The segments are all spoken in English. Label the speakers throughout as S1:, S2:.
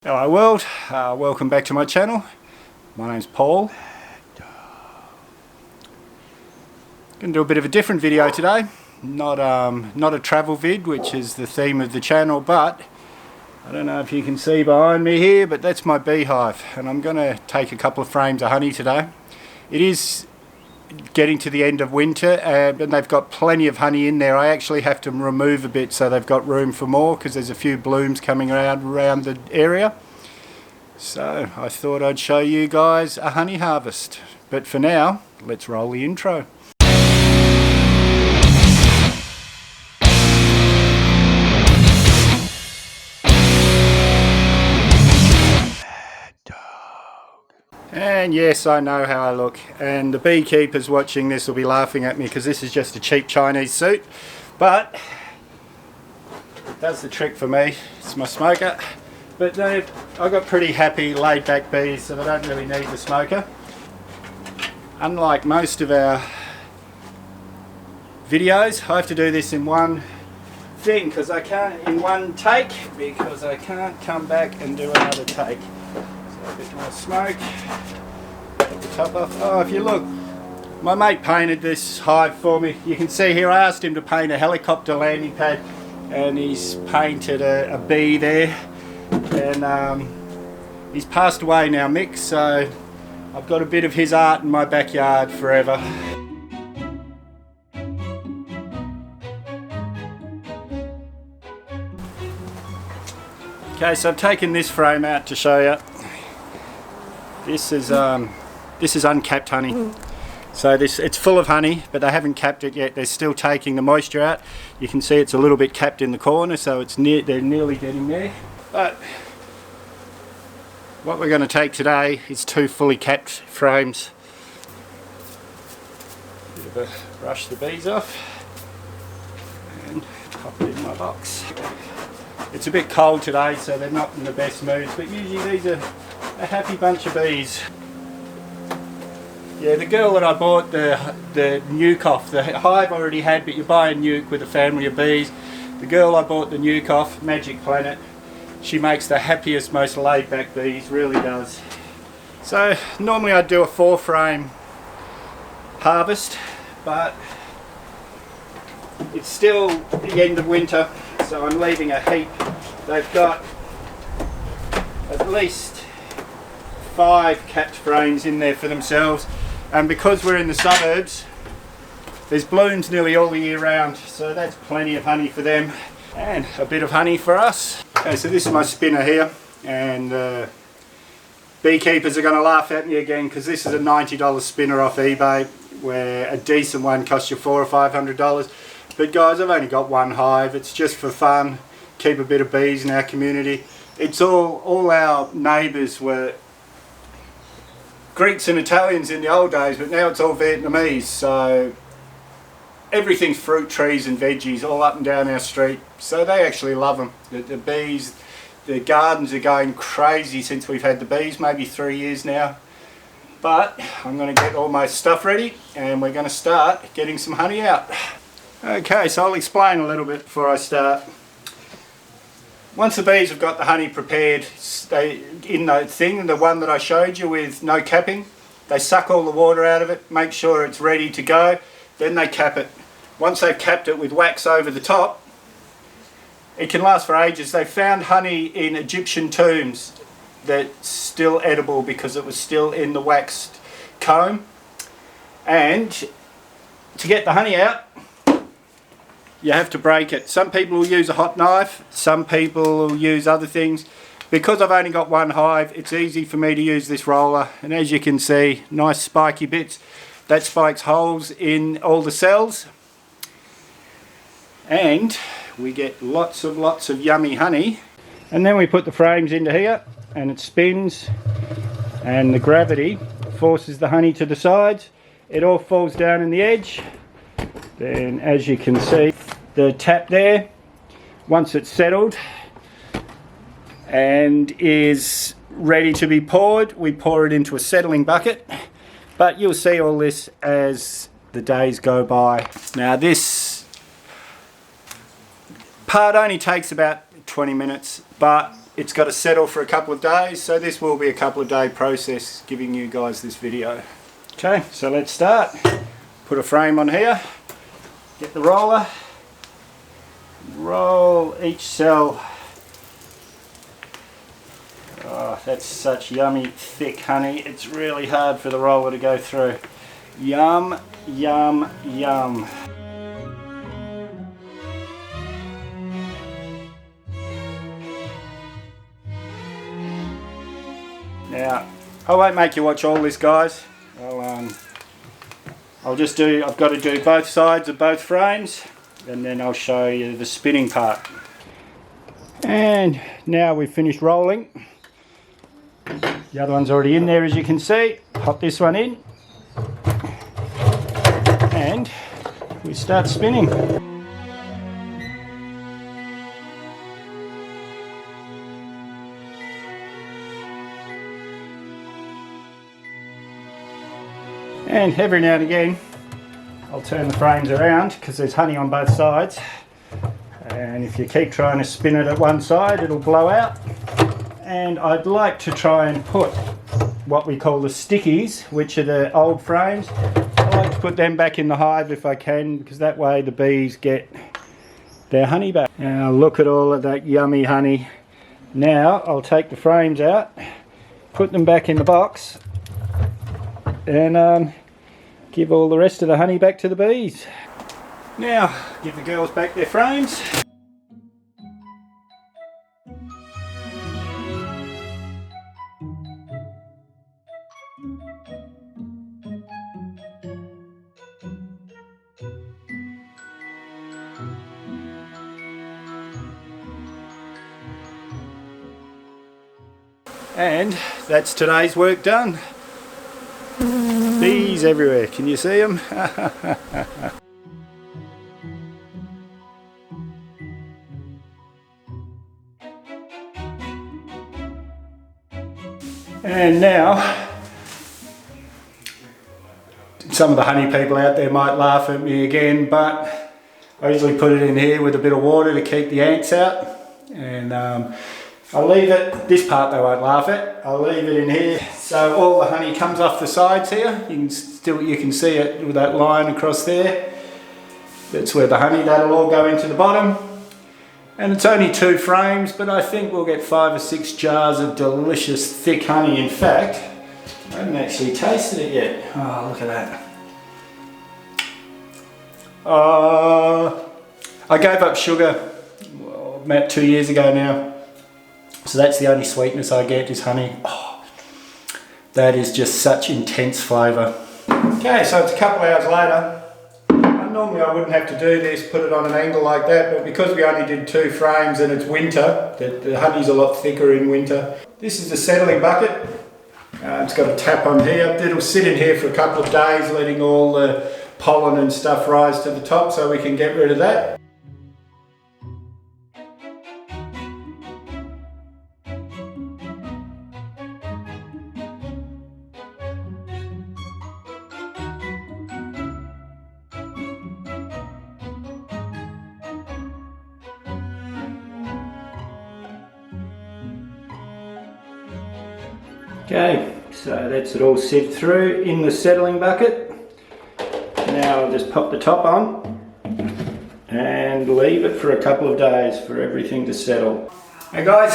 S1: Hello world, welcome back to my channel. My name's Paul. Going to do a bit of a different video today. Not a travel vid, which is the theme of the channel, but I don't know if you can see behind me here, but that's my beehive, and I'm going to take a couple of frames of honey today. It is getting to the end of winter, and they've got plenty of honey in there. I actually have to remove a bit so they've got room for more, because there's a few blooms coming around the area. So I thought I'd show you guys a honey harvest. But for now, let's roll the intro. And yes, I know how I look, and the beekeepers watching this will be laughing at me because this is just a cheap Chinese suit, but it does the trick for me. It's my smoker. But I got pretty happy, laid back bees, so I don't really need the smoker. Unlike most of our videos, I have to do this in one thing because I can't, in one take, because I can't come back and do another take. A bit more smoke, take the top off. Oh, if you look, my mate painted this hive for me. You can see here I asked him to paint a helicopter landing pad, and he's painted a bee there, and he's passed away now, Mick, so I've got a bit of his art in my backyard forever. Okay, so I've taken this frame out to show you. This is uncapped honey. So it's full of honey, but they haven't capped it yet. They're still taking the moisture out. You can see it's a little bit capped in the corner, so they're nearly getting there. But what we're going to take today is two fully capped frames. Bit of a brush the bees off and pop it in my box. It's a bit cold today, so they're not in the best moods, but usually these are a happy bunch of bees. Yeah, the girl that I bought the nuke off, the hive I already had, but you buy a nuke with a family of bees. The girl I bought the nuke off, Magick Planet, she makes the happiest, most laid back bees, really does. So normally I'd do a 4-frame harvest, but it's still the end of winter, so I'm leaving a heap. They've got at least 5 capped frames in there for themselves, and because we're in the suburbs there's blooms nearly all the year round, so that's plenty of honey for them and a bit of honey for us. Okay, so this is my spinner here, and beekeepers are going to laugh at me again because this is a $90 spinner off eBay, where a decent one costs you $400 or $500. But guys, I've only got one hive. It's just for fun, keep a bit of bees in our community. It's all our neighbours were Greeks and Italians in the old days, but now it's all Vietnamese, so everything's fruit trees and veggies all up and down our street, so they actually love them. The bees, the gardens are going crazy since we've had the bees, maybe 3 years now. But I'm going to get all my stuff ready and we're going to start getting some honey out. Okay, so I'll explain a little bit before I start. Once the bees have got the honey prepared, in the one that I showed you with no capping, they suck all the water out of it, make sure it's ready to go, then they cap it. Once they've capped it with wax over the top, it can last for ages. They found honey in Egyptian tombs that's still edible because it was still in the waxed comb. And to get the honey out, you have to break it. Some people will use a hot knife, some people will use other things. Because I've only got one hive, it's easy for me to use this roller, and as you can see, nice spiky bits. That spikes holes in all the cells, and we get lots of yummy honey. And then we put the frames into here, and it spins, and the gravity forces the honey to the sides. It all falls down in the edge. Then, as you can see, the tap there, once it's settled and is ready to be poured, we pour it into a settling bucket. But you'll see all this as the days go by. Now this part only takes about 20 minutes, but it's got to settle for a couple of days, so this will be a couple of day process giving you guys this video. Okay, so let's start. Put a frame on here, get the roller, roll each cell. Oh, that's such yummy thick honey, it's really hard for the roller to go through. Yum, yum, yum. Now, I won't make you watch all this, guys. I'll just do, I've got to do both sides of both frames, and then I'll show you the spinning part. And now we've finished rolling. The other one's already in there, as you can see. Pop this one in, and we start spinning. And every now and again I'll turn the frames around because there's honey on both sides, and if you keep trying to spin it at one side it'll blow out. And I'd like to try and put what we call the stickies, which are the old frames, I like to put them back in the hive if I can, because that way the bees get their honey back. Now look at all of that yummy honey. Now I'll take the frames out, put them back in the box, and give all the rest of the honey back to the bees. Now, give the girls back their frames. And that's today's work done. Bees everywhere, can you see them? And now, some of the honey people out there might laugh at me again, but I usually put it in here with a bit of water to keep the ants out. And I'll leave it, this part they won't laugh at, I'll leave it in here so all the honey comes off the sides here. You can see it with that line across there. That's where the honey, that'll all go into the bottom. And it's only 2 frames, but I think we'll get 5 or 6 jars of delicious thick honey. In fact, I haven't actually tasted it yet. Oh, look at that. I gave up sugar about 2 years ago now. So that's the only sweetness I get is honey. Oh, that is just such intense flavour. Okay, so it's a couple hours later. Normally I wouldn't have to do this, put it on an angle like that, but because we only did 2 frames and it's winter, the honey's a lot thicker in winter. This is the settling bucket. It's got a tap on here. It'll sit in here for a couple of days, letting all the pollen and stuff rise to the top so we can get rid of that. Okay, so that's it all sieved through in the settling bucket. Now I'll just pop the top on and leave it for a couple of days for everything to settle. Hey guys,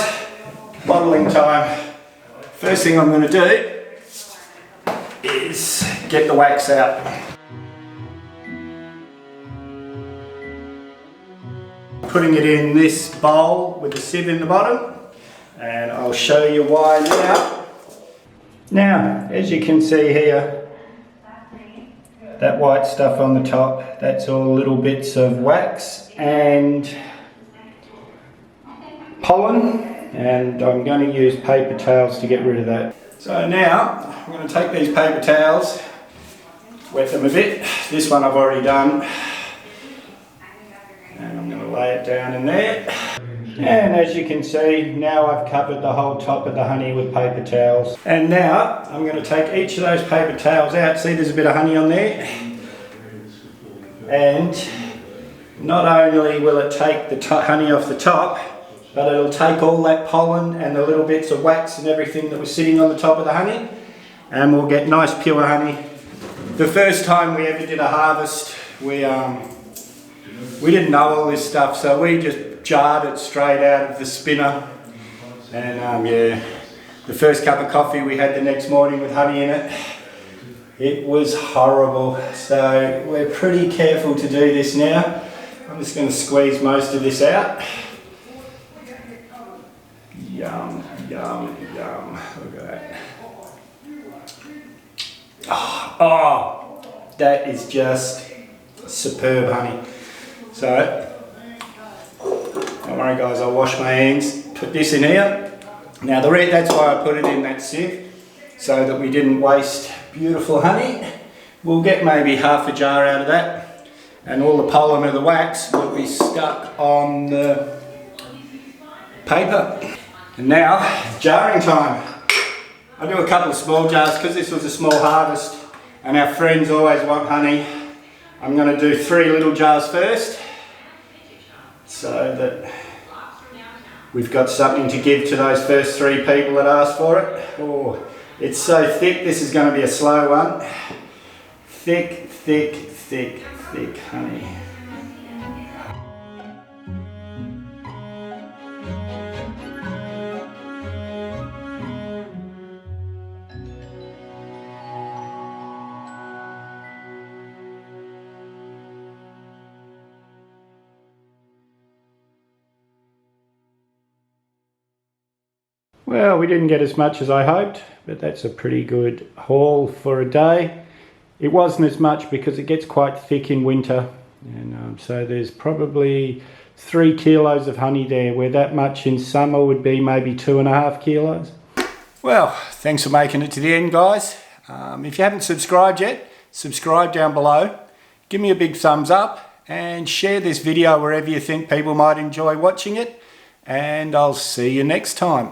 S1: bottling time. First thing I'm going to do is get the wax out. Putting it in this bowl with the sieve in the bottom, and I'll show you why now. Now, as you can see here, that white stuff on the top, that's all little bits of wax and pollen, and I'm going to use paper towels to get rid of that. So now, I'm going to take these paper towels, wet them a bit. This one I've already done, and I'm going to lay it down in there. And as you can see, now I've covered the whole top of the honey with paper towels. And now I'm going to take each of those paper towels out. See, there's a bit of honey on there. And not only will it take the honey off the top, but it'll take all that pollen and the little bits of wax and everything that was sitting on the top of the honey, and we'll get nice pure honey. The first time we ever did a harvest, we didn't know all this stuff, so we just jarred it straight out of the spinner, and yeah, the first cup of coffee we had the next morning with honey in it, it was horrible. So we're pretty careful to do this now. I'm just going to squeeze most of this out. Yum, yum, yum. Look at that. Oh, that is just superb honey. So, don't worry guys, I'll wash my hands, put this in here. Now that's why I put it in that sieve, so that we didn't waste beautiful honey. We'll get maybe half a jar out of that, and all the pollen of the wax will be stuck on the paper. And now, jarring time. I do a couple of small jars because this was a small harvest and our friends always want honey. I'm going to do 3 little jars first, so that we've got something to give to those first 3 people that asked for it. Oh, it's so thick, this is going to be a slow one. Thick, thick, thick, thick honey. Well, we didn't get as much as I hoped, but that's a pretty good haul for a day. It wasn't as much because it gets quite thick in winter, and so there's probably 3 kilos of honey there, where that much in summer would be maybe 2.5 kilos. Well, thanks for making it to the end, guys. If you haven't subscribed yet, subscribe down below. Give me a big thumbs up and share this video wherever you think people might enjoy watching it, and I'll see you next time.